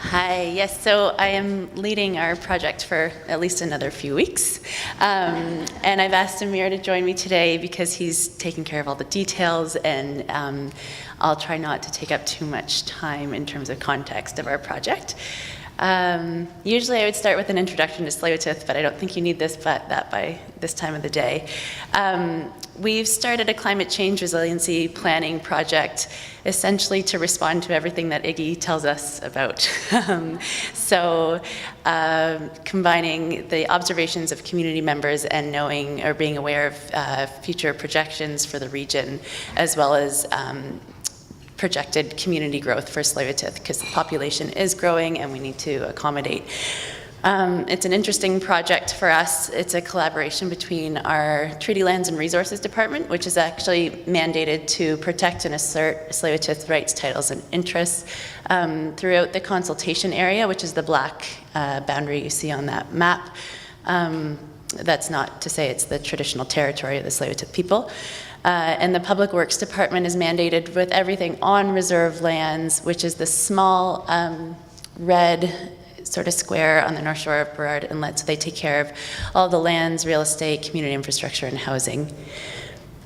Hi, yes, so I am leading our project for at least another few weeks. And I've asked Amir to join me today because he's taking care of all the details, and I'll try not to take up too much time in terms of context of our project. Usually I would start with an introduction to Tsleil-Waututh, but I don't think you need that by this time of the day. We've started a climate change resiliency planning project essentially to respond to everything that Iggy tells us about. Combining the observations of community members and knowing or being aware of future projections for the region, as well as projected community growth for Tsleil-Waututh, because the population is growing and we need to accommodate. It's an interesting project for us. It's a collaboration between our Treaty Lands and Resources Department, which is actually mandated to protect and assert Tsleil-Waututh rights, titles, and interests throughout the consultation area, which is the black boundary you see on that map. That's not to say it's the traditional territory of the Tsleil-Waututh people. And the Public Works Department is mandated with everything on reserve lands, which is the small red sort of square on the north shore of Burrard Inlet. So they take care of all the lands, real estate, community infrastructure, and housing.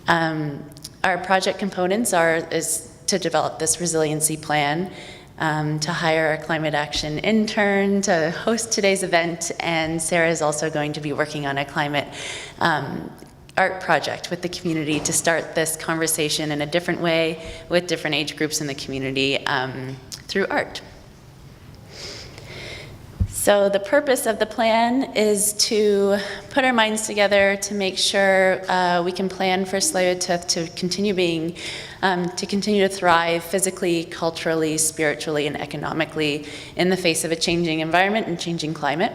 Our project components is to develop this resiliency plan, to hire a climate action intern to host today's event, and Sarah is also going to be working on a climate art project with the community to start this conversation in a different way with different age groups in the community through art. So the purpose of the plan is to put our minds together to make sure we can plan for Tsleil-Waututh to continue to thrive physically, culturally, spiritually, and economically in the face of a changing environment and changing climate.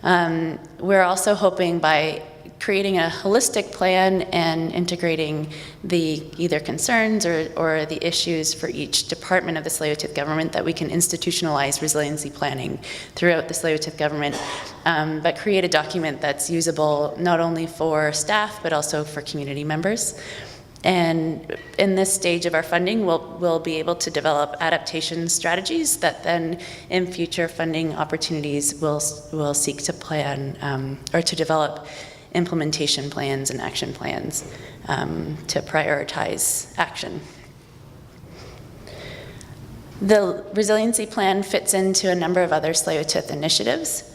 We're also hoping by creating a holistic plan and integrating the either concerns or the issues for each department of the Tsleil-Waututh government, that we can institutionalize resiliency planning throughout the Tsleil-Waututh government, but create a document that's usable not only for staff but also for community members. And in this stage of our funding, we'll be able to develop adaptation strategies that then in future funding opportunities will seek to plan or to develop implementation plans and action plans to prioritize action. The resiliency plan fits into a number of other Tsleil-Waututh initiatives.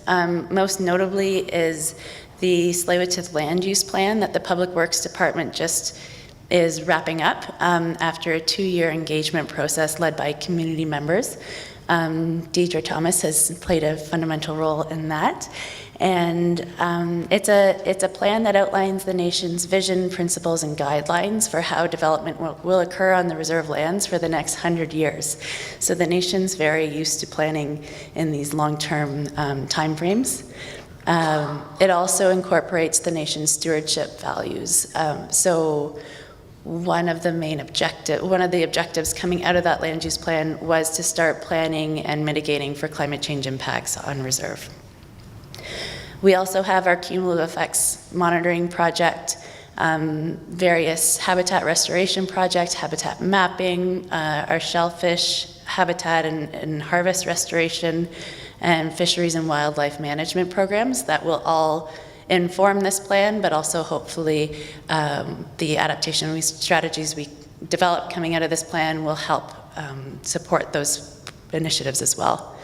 Most notably is the Tsleil-Waututh land use plan that the Public Works Department just is wrapping up after a 2-year engagement process led by community members. Deidre Thomas has played a fundamental role in that. And it's a plan that outlines the nation's vision, principles, and guidelines for how development will occur on the reserve lands for the next 100 years. So the nation's very used to planning in these long-term timeframes. It also incorporates the nation's stewardship values. So one of the objectives coming out of that land use plan was to start planning and mitigating for climate change impacts on reserve. We also have our cumulative effects monitoring project, various habitat restoration projects, habitat mapping, our shellfish habitat and harvest restoration, and fisheries and wildlife management programs that will all inform this plan, but also hopefully the adaptation strategies we develop coming out of this plan will help support those initiatives as well.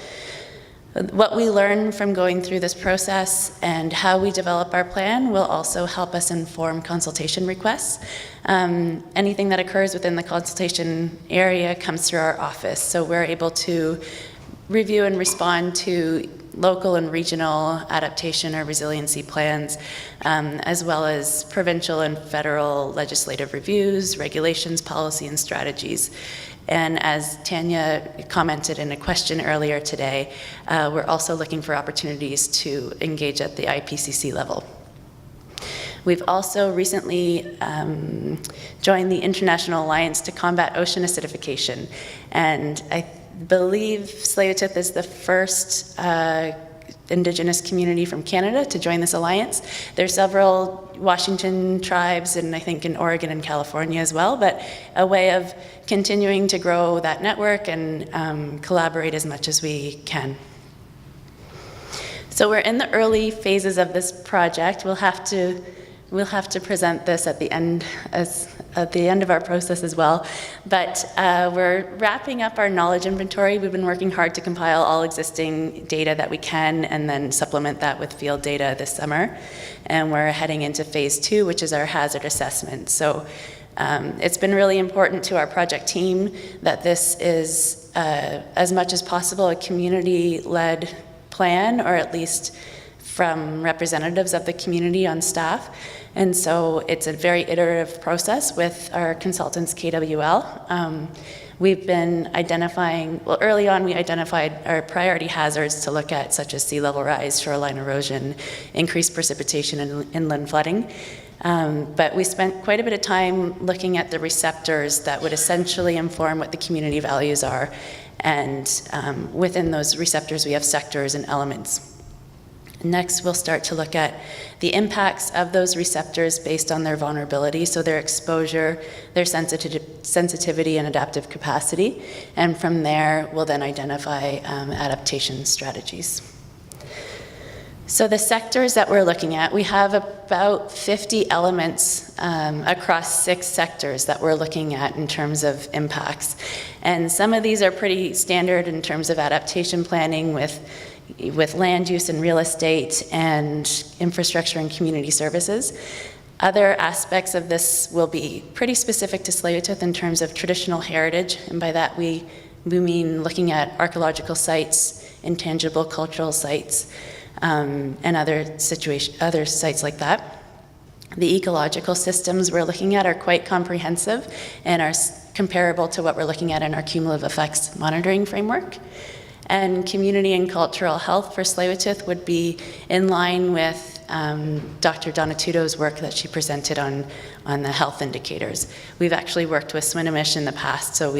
What we learn from going through this process and how we develop our plan will also help us inform consultation requests. Anything that occurs within the consultation area comes through our office, so we're able to review and respond to local and regional adaptation or resiliency plans, as well as provincial and federal legislative reviews, regulations, policy, and strategies. And as Tanya commented in a question earlier today, we're also looking for opportunities to engage at the IPCC level. We've also recently joined the International Alliance to Combat Ocean Acidification, and I believe Tsleil-Waututh is the first Indigenous community from Canada to join this alliance. There's several Washington tribes, and I think in Oregon and California as well, but a way of continuing to grow that network and collaborate as much as we can. So we're in the early phases of this project. We'll have to present this at the end of our process as well. But we're wrapping up our knowledge inventory. We've been working hard to compile all existing data that we can and then supplement that with field data this summer. And we're heading into phase 2, which is our hazard assessment. So it's been really important to our project team that this is, as much as possible, a community-led plan, or at least from representatives of the community on staff. And so it's a very iterative process with our consultants, KWL. We've been identifying, well, early on we identified our priority hazards to look at, such as sea level rise, shoreline erosion, increased precipitation, and inland flooding. But we spent quite a bit of time looking at the receptors that would essentially inform what the community values are. And within those receptors, we have sectors and elements. Next, we'll start to look at the impacts of those receptors based on their vulnerability, so their exposure, their sensitivity, and adaptive capacity. And from there, we'll then identify adaptation strategies. So the sectors that we're looking at, we have about 50 elements across 6 sectors that we're looking at in terms of impacts. And some of these are pretty standard in terms of adaptation planning with land use and real estate and infrastructure and community services. Other aspects of this will be pretty specific to Tsleil-Waututh in terms of traditional heritage, and by that we mean looking at archaeological sites, intangible cultural sites, and other sites like that. The ecological systems we're looking at are quite comprehensive and are comparable to what we're looking at in our cumulative effects monitoring framework. And community and cultural health for Tsleil-Waututh would be in line with Dr. Donatuto's work that she presented on the health indicators. We've actually worked with Swinomish in the past, so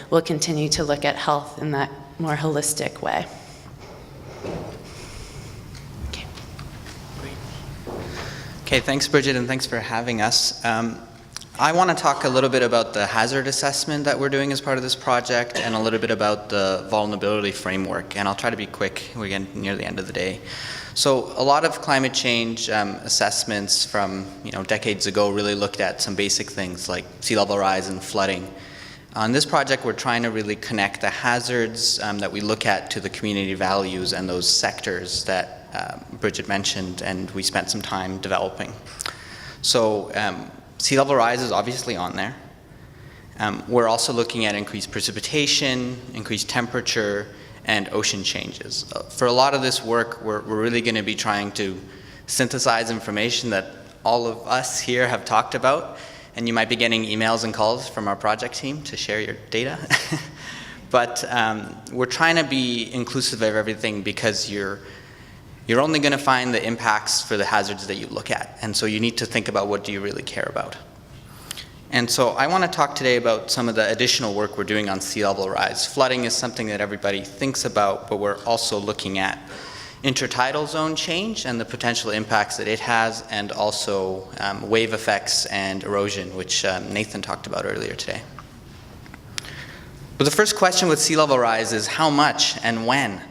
we'll continue to look at health in that more holistic way. Okay. Great. Okay, thanks Bridget, and thanks for having us. I want to talk a little bit about the hazard assessment that we're doing as part of this project and a little bit about the vulnerability framework, and I'll try to be quick. We're getting near the end of the day. So a lot of climate change assessments from decades ago really looked at some basic things like sea level rise and flooding. On this project, we're trying to really connect the hazards that we look at to the community values and those sectors that Bridget mentioned, and we spent some time developing. So sea level rise is obviously on there. We're also looking at increased precipitation, increased temperature, and ocean changes. For a lot of this work, we're really going to be trying to synthesize information that all of us here have talked about, and you might be getting emails and calls from our project team to share your data. But we're trying to be inclusive of everything because you're only going to find the impacts for the hazards that you look at. And so you need to think about what do you really care about. And so I want to talk today about some of the additional work we're doing on sea level rise. Flooding is something that everybody thinks about, but we're also looking at intertidal zone change and the potential impacts that it has, and also wave effects and erosion, which Nathan talked about earlier today. But the first question with sea level rise is how much and when?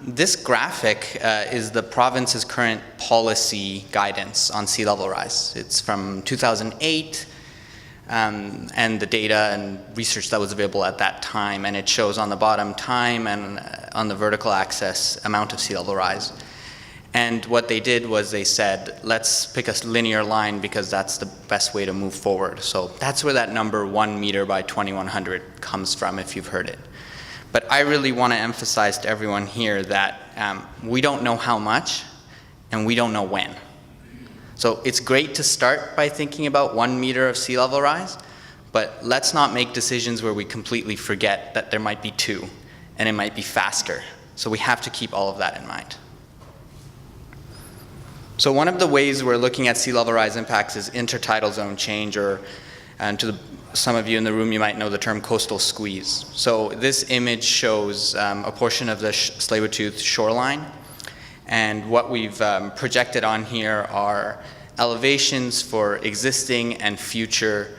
This graphic is the province's current policy guidance on sea level rise. It's from 2008, and the data and research that was available at that time, and it shows on the bottom time and on the vertical axis amount of sea level rise. And what they did was they said, let's pick a linear line because that's the best way to move forward. So that's where that number 1 meter by 2100 comes from, if you've heard it. But I really want to emphasize to everyone here that we don't know how much and we don't know when. So it's great to start by thinking about 1 meter of sea level rise, but let's not make decisions where we completely forget that there might be 2 and it might be faster. So we have to keep all of that in mind. So one of the ways we're looking at sea level rise impacts is intertidal zone change, or to the some of you in the room, you might know the term coastal squeeze. So this image shows a portion of the Tsleil-Waututh shoreline. And what we've projected on here are elevations for existing and future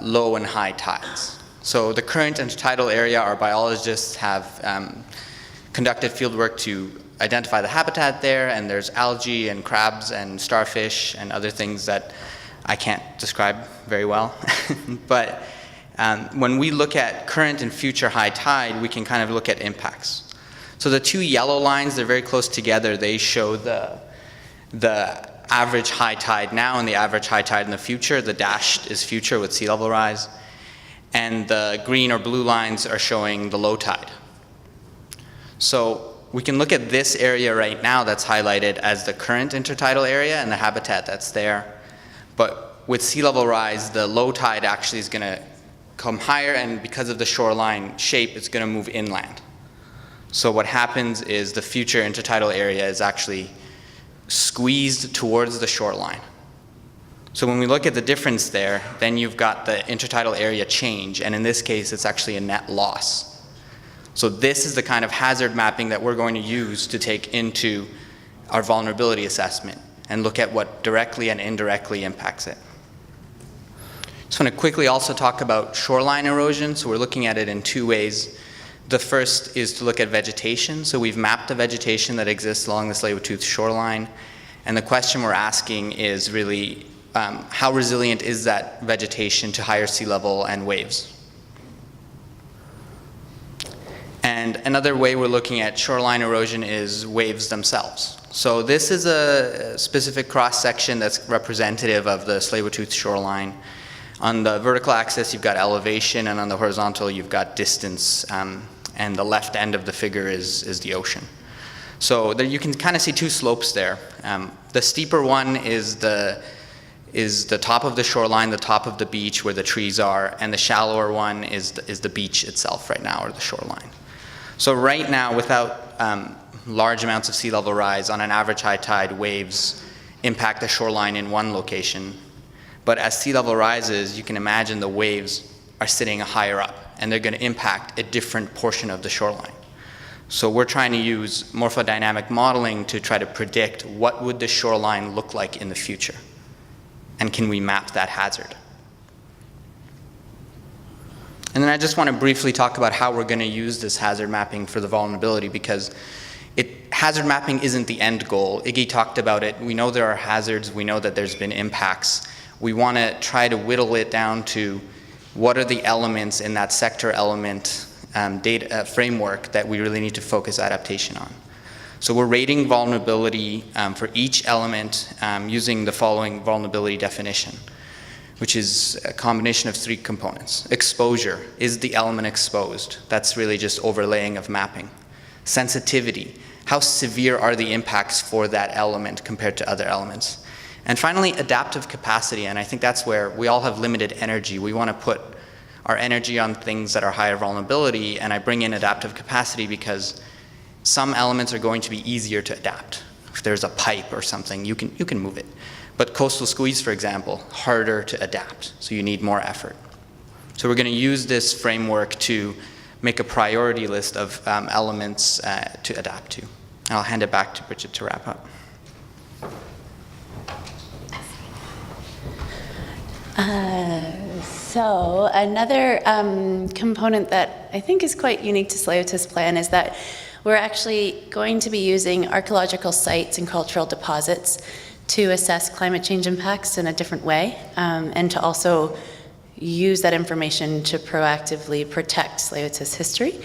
low and high tides. So the current intertidal area, our biologists have conducted fieldwork to identify the habitat there, and there's algae and crabs and starfish and other things that I can't describe very well. But when we look at current and future high tide, we can kind of look at impacts. So the two yellow lines, they're very close together. They show the average high tide now and the average high tide in the future. The dashed is future with sea level rise. And the green or blue lines are showing the low tide. So we can look at this area right now that's highlighted as the current intertidal area and the habitat that's there. But with sea level rise, the low tide actually is going to come higher, and because of the shoreline shape, it's going to move inland. So what happens is the future intertidal area is actually squeezed towards the shoreline. So when we look at the difference there, then you've got the intertidal area change, and in this case, it's actually a net loss. So this is the kind of hazard mapping that we're going to use to take into our vulnerability assessment and look at what directly and indirectly impacts it. Just want to quickly also talk about shoreline erosion. So we're looking at it in two ways. The first is to look at vegetation. So we've mapped the vegetation that exists along the Tsleil-Waututh shoreline. And the question we're asking is really, how resilient is that vegetation to higher sea level and waves? And another way we're looking at shoreline erosion is waves themselves. So this is a specific cross-section that's representative of the Tsleil-Waututh shoreline. On the vertical axis, you've got elevation, and on the horizontal, you've got distance, and the left end of the figure is the ocean. So there you can kind of see two slopes there. The steeper one is the top of the shoreline, the top of the beach where the trees are, and the shallower one is the beach itself right now, or the shoreline. So right now, without large amounts of sea level rise, on an average high tide, waves impact the shoreline in one location. But as sea level rises, you can imagine the waves are sitting higher up, and they're going to impact a different portion of the shoreline. So we're trying to use morphodynamic modeling to try to predict what would the shoreline look like in the future, and can we map that hazard. And then I just want to briefly talk about how we're going to use this hazard mapping for the vulnerability, because hazard mapping isn't the end goal. Iggy talked about it. We know there are hazards. We know that there's been impacts. We want to try to whittle it down to what are the elements in that sector element data framework that we really need to focus adaptation on. So we're rating vulnerability for each element using the following vulnerability definition, which is a combination of three components. Exposure, is the element exposed? That's really just overlaying of mapping. Sensitivity, how severe are the impacts for that element compared to other elements? And finally, adaptive capacity, and I think that's where we all have limited energy. We want to put our energy on things that are higher vulnerability, and I bring in adaptive capacity because some elements are going to be easier to adapt. If there's a pipe or something, you can move it. But coastal squeeze, for example, harder to adapt, so you need more effort. So we're going to use this framework to make a priority list of elements to adapt to. And I'll hand it back to Bridget to wrap up. So another component that I think is quite unique to Tsleil-Waututh's plan is that we're actually going to be using archaeological sites and cultural deposits to assess climate change impacts in a different way, and to also use that information to proactively protect Tsleil-Waututh's history.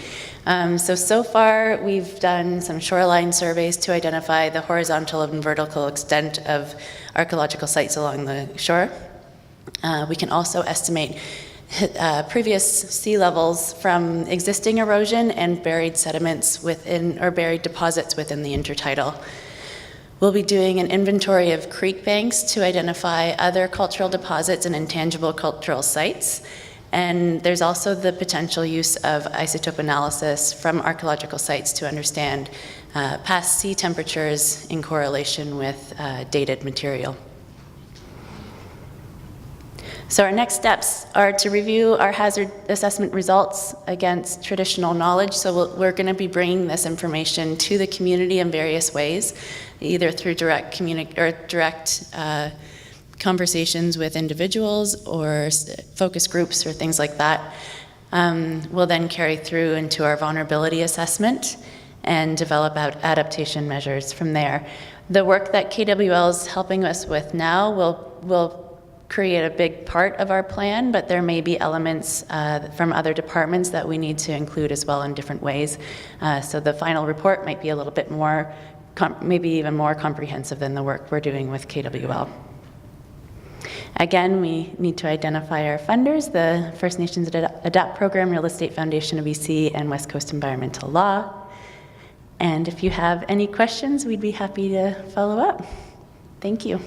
So far we've done some shoreline surveys to identify the horizontal and vertical extent of archaeological sites along the shore. We can also estimate previous sea levels from existing erosion and buried sediments within, or buried deposits within the intertidal. We'll be doing an inventory of creek banks to identify other cultural deposits and intangible cultural sites. And there's also the potential use of isotope analysis from archaeological sites to understand past sea temperatures in correlation with dated material. So our next steps are to review our hazard assessment results against traditional knowledge. So we're going to be bringing this information to the community in various ways, either through direct conversations with individuals or focus groups or things like that. We'll then carry through into our vulnerability assessment and develop out adaptation measures from there. The work that KWL is helping us with now will create a big part of our plan, but there may be elements from other departments that we need to include as well in different ways. So the final report might be a little bit more, maybe even more comprehensive than the work we're doing with KWL. Again, we need to identify our funders, the First Nations Adapt Program, Real Estate Foundation of BC, and West Coast Environmental Law. And if you have any questions, we'd be happy to follow up. Thank you.